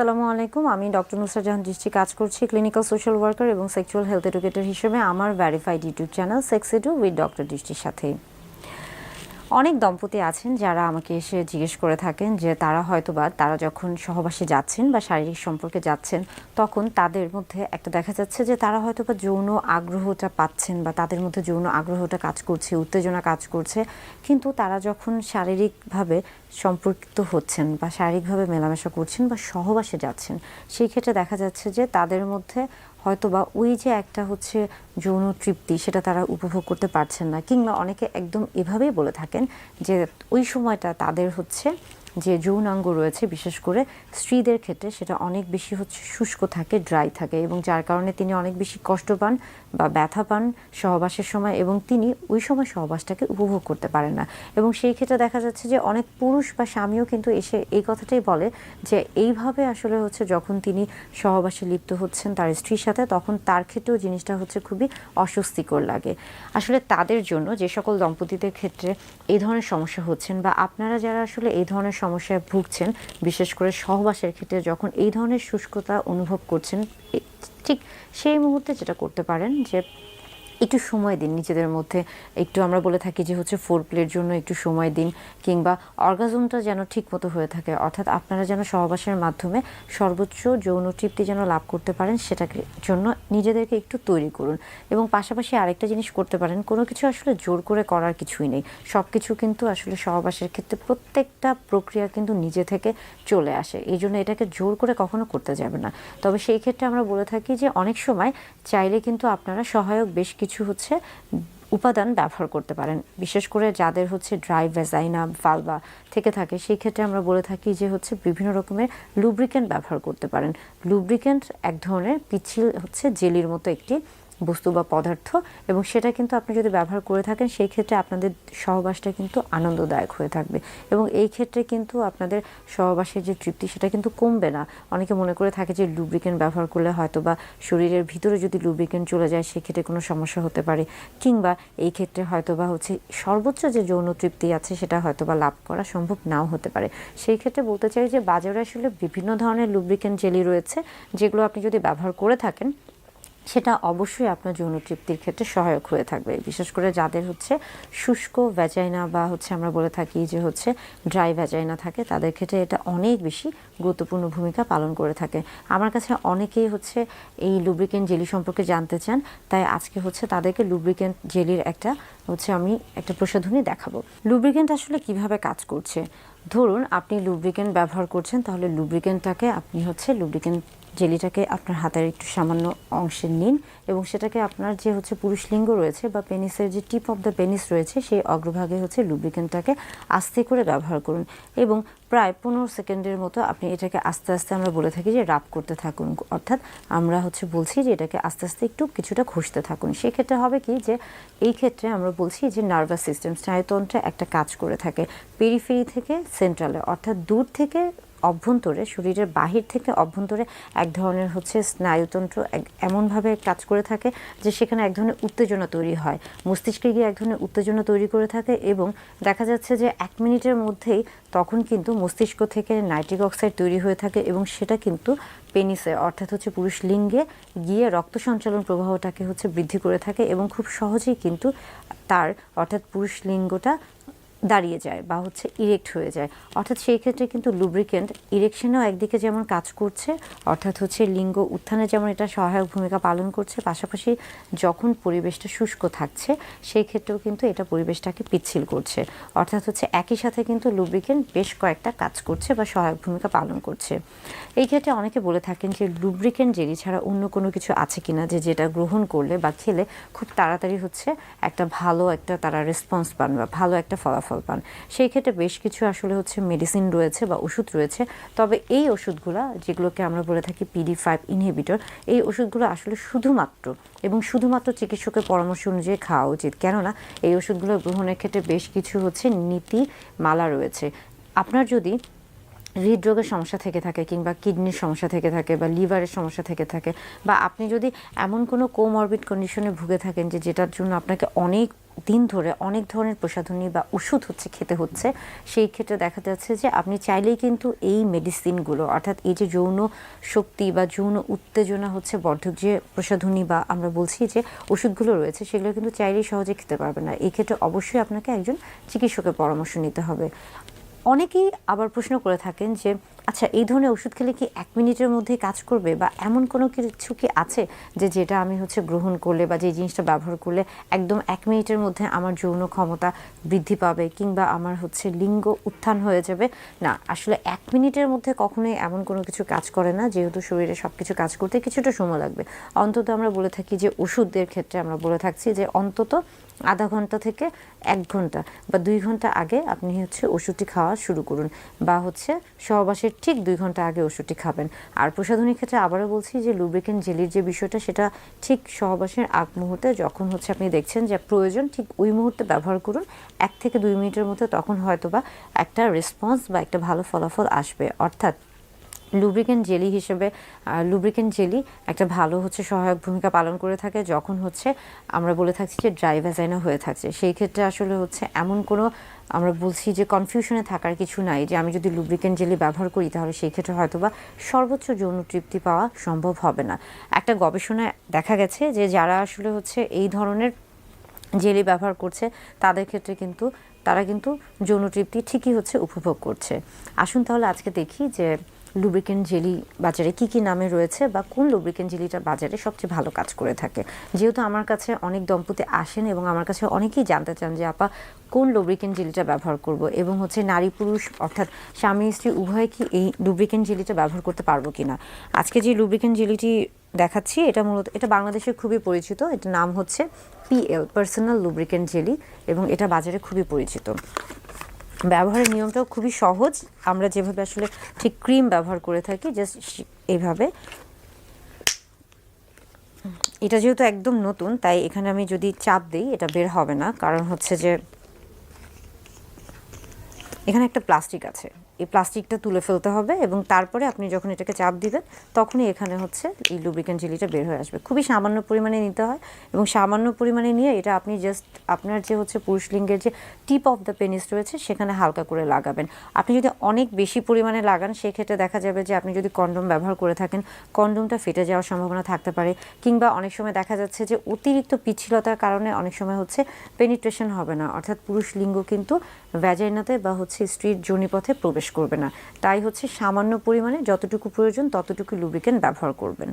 আসসালামু আলাইকুম। আমি ডক্টর নুসরাত জাহান দৃষ্টি কাজ করছি ক্লিনিক্যাল সোশ্যাল ওয়ার্কার এবং সেক্সুয়াল হেলথ এডুকেটর হিসেবে আমার verified YouTube channel sex edu with doctor দৃষ্টির সাথে। অনেক দম্পতি আছেন যারা আমাকে এসে জিজ্ঞেস করে থাকেন যে তারা যখন সহবাসে যাচ্ছেন বা শারীরিক সম্পর্কে যাচ্ছেন তখন তাদের মধ্যে একটা দেখা যাচ্ছে যে তারা হয়তোবা যৌন আগ্রহটা পাচ্ছেন বা তাদের মধ্যে যৌন আগ্রহটা কাজ করছে, উত্তেজনা কাজ করছে, কিন্তু তারা যখন শারীরিকভাবে সম্পর্কিত হচ্ছেন বা শারীরিকভাবে মেলামেশা করছেন বা সহবাসে যাচ্ছেন সেই ক্ষেত্রে দেখা যাচ্ছে যে তাদের মধ্যে হয়তোবা ওই যে একটা হচ্ছে যৌন তৃপ্তি সেটা তারা উপভোগ করতে পারছেন না, কিংবা অনেকে একদম এভাবেই বলে থাকেন যে ওই সময়টা তাদের হচ্ছে যে যৌনাঙ্গ রয়েছে বিশেষ করে স্ত্রীদের ক্ষেত্রে সেটা অনেক বেশি হচ্ছে শুষ্ক থাকে, ড্রাই থাকে, এবং যার কারণে তিনি অনেক বেশি কষ্ট পান বা ব্যথা পান সহবাসের সময় এবং তিনি ওই সময় সহবাসটাকে উপভোগ করতে পারেন না। এবং সেই ক্ষেত্রে দেখা যাচ্ছে যে অনেক পুরুষ বা স্বামীও কিন্তু এসে এই কথাটাই বলে যে এইভাবে আসলে হচ্ছে যখন তিনি সহবাসে লিপ্ত হচ্ছেন তার স্ত্রীর সাথে তখন তার ক্ষেত্রেও জিনিসটা হচ্ছে খুবই অস্বস্তিকর লাগে। আসলে তাদের জন্য যে সকল দম্পতিদের ক্ষেত্রে এই ধরনের সমস্যা হচ্ছেন বা আপনারা যারা আসলে এই ধরনের সমস্যায় ভুগছেন, বিশেষ করে সহবাসের ক্ষেত্রে যখন এই ধরনের শুষ্কতা অনুভব করছেন, ঠিক সেই মুহূর্তে যেটা করতে পারেন যে একটু সময় দিন নিজেদের মধ্যে। একটু আমরা বলে থাকি যে হচ্ছে ফোর প্লের জন্য একটু সময় দিন, কিংবা অর্গাজমটা যেন ঠিক মতো হয়ে থাকে, অর্থাৎ আপনারা যেন সহবাসের মাধ্যমে সর্বোচ্চ যৌন তৃপ্তি যেন লাভ করতে পারেন সেটাকে জন্য নিজেদেরকে একটু তৈরি করুন। এবং পাশাপাশি আরেকটা জিনিস করতে পারেন, কোনো কিছু আসলে জোর করে করার কিছুই নেই, সব কিছু কিন্তু আসলে সহবাসের ক্ষেত্রে প্রত্যেকটা প্রক্রিয়া কিন্তু নিজে থেকে চলে আসে, এই জন্য এটাকে জোর করে কখনো করতে যাবে না। তবে সেই ক্ষেত্রে আমরা বলে থাকি যে অনেক সময় চাইলে কিন্তু আপনারা সহায়ক বেশ কিছু হচ্ছে উপাদান ব্যবহার করতে পারেন, বিশেষ করে যাদের হচ্ছে ড্রাই ভ্যাজাইনা ভালভা থেকে থাকে সেই ক্ষেত্রে আমরা বলে থাকি যে হচ্ছে বিভিন্ন রকমের লুব্রিক্যান্ট ব্যবহার করতে পারেন। লুব্রিক্যান্ট এক ধরনের পিচ্ছিল হচ্ছে জেলির মতো একটি বস্তু বা পদার্থ, এবং সেটা কিন্তু আপনি যদি ব্যবহার করে থাকেন সেই ক্ষেত্রে আপনাদের সহবাসটা কিন্তু আনন্দদায়ক হয়ে থাকবে এবং এই ক্ষেত্রে কিন্তু আপনাদের সহবাসের যে তৃপ্তি সেটা কিন্তু কমবে না। অনেকে মনে করে থাকে যে লুব্রিক্যান্ট ব্যবহার করলে হয়তো বা শরীরের ভিতরে যদি লুব্রিক্যান্ট চলে যায় সেক্ষেত্রে কোনো সমস্যা হতে পারে, কিংবা এই ক্ষেত্রে হয়তো বা হচ্ছে সর্বোচ্চ যে যৌন তৃপ্তি আছে সেটা হয়তো বা লাভ করা সম্ভব নাও হতে পারে। সেই ক্ষেত্রে বলতে চাই যে বাজারে আসলে বিভিন্ন ধরনের লুব্রিক্যান্ট জেলি রয়েছে যেগুলো আপনি যদি ব্যবহার করে থাকেন সেটা অবশ্যই আপনার যৌন তৃপ্তির ক্ষেত্রে সহায়ক হয়ে থাকবে, বিশেষ করে যাদের হচ্ছে শুষ্ক ভ্যাজাইনা বা হচ্ছে আমরা বলে থাকি যে হচ্ছে ড্রাই ভ্যাজাইনা থাকে তাদের ক্ষেত্রে এটা অনেক বেশি গুরুত্বপূর্ণ ভূমিকা পালন করে থাকে। আমার কাছে অনেকেই হচ্ছে এই লুব্রিক্যান্ট জেলি সম্পর্কে জানতে চান, তাই আজকে হচ্ছে তাদেরকে লুব্রিক্যান্ট জেলির আমি একটা প্রসাধনী দেখাবো। লুব্রিক্যান্ট আসলে কিভাবে কাজ করছে, ধরুন আপনি লুব্রিক্যান্ট ব্যবহার করছেন, তাহলে লুব্রিক্যান্টটাকে আপনি হচ্ছে লুব্রিক্যান্ট জেলিটাকে আপনার হাতের একটু সামান্য অংশে নিন এবং সেটাকে আপনার যে হচ্ছে পুরুষ লিঙ্গ রয়েছে বা পেনিসের যে টিপ অফ দ্য পেনিস রয়েছে সেই অগ্রভাগে হচ্ছে লুব্রিক্যান্টটাকে আস্তে করে ব্যবহার করুন এবং প্রায় 15 সেকেন্ডের মতো আপনি এটাকে আস্তে আস্তে আমরা বলে থাকি যে রাব করতে থাকুন, অর্থাৎ আমরা হচ্ছে বলছি যে এটাকে আস্তে আস্তে একটু কিছুটা ঘষতে থাকুন। সেক্ষেত্রে হবে কি যে এই ক্ষেত্রে আমরা বলছি যে নার্ভাস সিস্টেম স্নায়ুতন্ত্রে একটা কাজ করে থাকে পেরিফেরি থেকে সেন্ট্রালে, অর্থাৎ দূর থেকে অভ্যন্তরে, শরীরের বাহির থেকে অভ্যন্তরে এক ধরনের হচ্ছে স্নায়ুতন্ত্র এমনভাবে কাজ করে থাকে যে সেখানে এক ধরনের উত্তেজনা তৈরি হয়, মস্তিষ্কে গিয়ে এক ধরনের উত্তেজনা তৈরি করে থাকে এবং দেখা যাচ্ছে যে 1 মিনিটের মধ্যেই তখন কিন্তু মস্তিষ্ক থেকে নাইট্রিক অক্সাইড তৈরি হয়ে থাকে এবং সেটা কিন্তু পেনিসে অর্থাৎ হচ্ছে পুরুষ লিঙ্গে গিয়ে রক্ত সঞ্চালন প্রবাহটাকে হচ্ছে বৃদ্ধি করে থাকে এবং খুব সহজেই কিন্তু তার অর্থাৎ পুরুষ লিঙ্গটা দাঁড়িয়ে যায় বা হচ্ছে ইরেক্ট হয়ে যায়। অর্থাৎ সেই ক্ষেত্রে কিন্তু লুব্রিক্যান্ট ইরেকশনেও একদিকে যেমন কাজ করছে, অর্থাৎ হচ্ছে লিঙ্গ উত্থানে যেমন এটা সহায়ক ভূমিকা পালন করছে, পাশাপাশি যখন পরিবেশটা শুষ্ক থাকছে সেই ক্ষেত্রেও কিন্তু এটা পরিবেশটাকে পিচ্ছিল করছে, অর্থাৎ হচ্ছে একই সাথে কিন্তু লুব্রিক্যান্ট বেশ কয়েকটা কাজ করছে বা সহায়ক ভূমিকা পালন করছে। এই ক্ষেত্রে অনেকে বলে থাকেন যে লুব্রিক্যান্ট জেলি ছাড়া অন্য কোনো কিছু আছে কিনা যেটা গ্রহণ করলে বা খেলে খুব তাড়াতাড়ি হচ্ছে একটা ভালো একটা তারা রেসপন্স পান বা ভালো একটা ফলাফল পান। সেই ক্ষেত্রে বেশ কিছু আসলে হচ্ছে মেডিসিন রয়েছে বা ওষুধ রয়েছে, তবে এই ওষুধগুলো যেগুলোকে আমরা বলে থাকি PD5 ইনহিবিটর, এই ওষুধগুলো আসলে শুধুমাত্র চিকিৎসকের পরামর্শ অনুযায়ী খাওয়া উচিত, কেননা এই ওষুধগুলো গ্রহণের ক্ষেত্রে বেশ কিছু হচ্ছে নীতিমালা রয়েছে। আপনার যদি হৃদরোগের সমস্যা থেকে থাকে কিংবা কিডনির সমস্যা থেকে থাকে বা লিভারের সমস্যা থেকে থাকে, বা আপনি যদি এমন কোনো কোমরবিড কন্ডিশনে ভুগে থাকেন যে যেটার জন্য আপনাকে অনেক দিন ধরে অনেক ধরনের প্রসাধনী বা ওষুধ খেতে হচ্ছে, সেই ক্ষেত্রে দেখা যাচ্ছে যে আপনি চাইলেই কিন্তু এই মেডিসিনগুলো, অর্থাৎ এই যে যৌন শক্তি বা যৌন উত্তেজনা বর্ধক যে প্রসাধনী বা আমরা বলছি যে ওষুধগুলো রয়েছে, সেগুলো কিন্তু চাইলেই সহজে খেতে পারবে না। এই ক্ষেত্রে অবশ্যই আপনাকে একজন চিকিৎসকের পরামর্শ নিতে হবে। অনেকেই আবার প্রশ্ন করে থাকেন যে আচ্ছা, এই ধরনের ওষুধ খেলে কি 1 মিনিটের মধ্যেই কাজ করবে, বা এমন কোনো কিছু কি আছে যে যেটা আমি গ্রহণ করলে বা যে জিনিসটা ব্যবহার করলে একদম 1 মিনিটের মধ্যে আমার যৌন ক্ষমতা বৃদ্ধি পাবে কিংবা আমার লিঙ্গ উত্থান হয়ে যাবে? না, আসলে 1 মিনিটের মধ্যে কখনোই এমন কোনো কিছু কাজ করে না, যেহেতু শরীরে সব কিছু কাজ করতে কিছুটা সময় লাগবে। অন্তত আমরা বলে থাকি যে ওষুধের ক্ষেত্রে আমরা বলে থাকছি যে অন্তত আধা ঘন্টা থেকে 1 ঘন্টা বা 2 ঘন্টা আগে আপনি ওষুধটি খাওয়া শুরু করুন, বা সহবাসের ঠিক 2 ঘন্টা আগে ওষুধটি খাবেন। আর প্রসাধনীর ক্ষেত্রে আবারও বলছি যে লুব্রিকেন্ট জেলির যে বিষয়টা, সেটা ঠিক সহবাসের আগ মুহূর্তে যখন আপনি দেখছেন যে প্রয়োজন, ঠিক ওই মুহূর্তে ব্যবহার করুন 1 থেকে 2 মিনিটের মধ্যে, তখন হয়তোবা একটা রেসপন্স বা একটা ভালো ফলাফল আসবে। অর্থাৎ লুব্রিকেন্ট জেলি হিসেবে লুব্রিকেন্ট জেলি একটা ভালো সহায়ক ভূমিকা পালন করে থাকে যখন আমরা বলে থাকছি যে ড্রাই ভ্যাজাইনা হয়ে থাকছে। সেই ক্ষেত্রে আসলে এমন কোনো আমরা বলছি যে কনফিউশনে থাকার কিছু নাই যে আমি যদি লুব্রিকেন্ট জেলি ব্যবহার করি তাহলে সেই ক্ষেত্রে হয়তোবা সর্বোচ্চ যৌন তৃপ্তি পাওয়া সম্ভব হবে না। একটা গবেষণায় দেখা গেছে যে যারা আসলে এই ধরনের জেলি ব্যবহার করছে তাদের ক্ষেত্রে কিন্তু তারা কিন্তু যৌন তৃপ্তি ঠিকই উপভোগ করছে। আসুন তাহলে আজকে দেখি যে লুব্রিকেন্ট জেলি বাজারে কি কি নামে রয়েছে, বা কোন লুব্রিকেন্ট জেলিটা বাজারে সবচেয়ে ভালো কাজ করে থাকে। যেহেতু আমার কাছে অনেক দম্পতি আসেন এবং আমার কাছে অনেকেই জানতে চান যে আপা কোন লুব্রিকেন্ট জেলিটা ব্যবহার করব, এবং নারী পুরুষ অর্থাৎ স্বামী স্ত্রী উভয়ে কি এই লুব্রিকেন্ট জেলিটা ব্যবহার করতে পারবো কিনা। আজকে যে লুব্রিকেন্ট জেলিটি দেখাচ্ছি এটা বাংলাদেশে খুবই পরিচিত। এটার নাম PL পার্সোনাল লুব্রিকেন্ট জেলি, এবং এটা বাজারে খুবই পরিচিত। ব্যবহারের নিয়মটাও খুবই সহজ। আমরা যেভাবে আসলে ঠিক ক্রিম ব্যবহার করে থাকি, জাস্ট এইভাবে। এটা যেহেতু একদম নতুন, তাই এখানে আমি যদি চাপ দিই এটা বের হবে না, কারণ যে এখানে একটা প্লাস্টিক আছে, এই প্লাস্টিকটা তুলে ফেলতে হবে এবং তারপরে আপনি যখন এটাকে চাপ দিবেন তখনই এখানে এই লুব্রিকেন্ট জেলিটা বের হয়ে আসবে। খুবই সামান্য পরিমাণে নিতে হয়, এবং সামান্য পরিমাণে নিয়ে এটা আপনি জাস্ট আপনার যে পুরুষ লিঙ্গের যে টিপ অফ দ্য পেনিস রয়েছে সেখানে হালকা করে লাগাবেন। আপনি যদি অনেক বেশি পরিমাণে লাগান সেক্ষেত্রে দেখা যাবে যে আপনি যদি কন্ডোম ব্যবহার করে থাকেন কন্ডোমটা ফেটে যাওয়ার সম্ভাবনা থাকতে পারে, কিংবা অনেক সময় দেখা যাচ্ছে যে অতিরিক্ত পিচ্ছিলতার কারণে অনেক সময় পেনিট্রেশন হবে না, অর্থাৎ পুরুষ লিঙ্গ কিন্তু ভ্যাজাইনাতে বা স্ত্রীর যোনিপথে প্রবেশ করবে না। তাই সামান্য পরিমাণে যতটুকু প্রয়োজন ততটুকু লুব্রিকেন্ট ব্যবহার করবেন।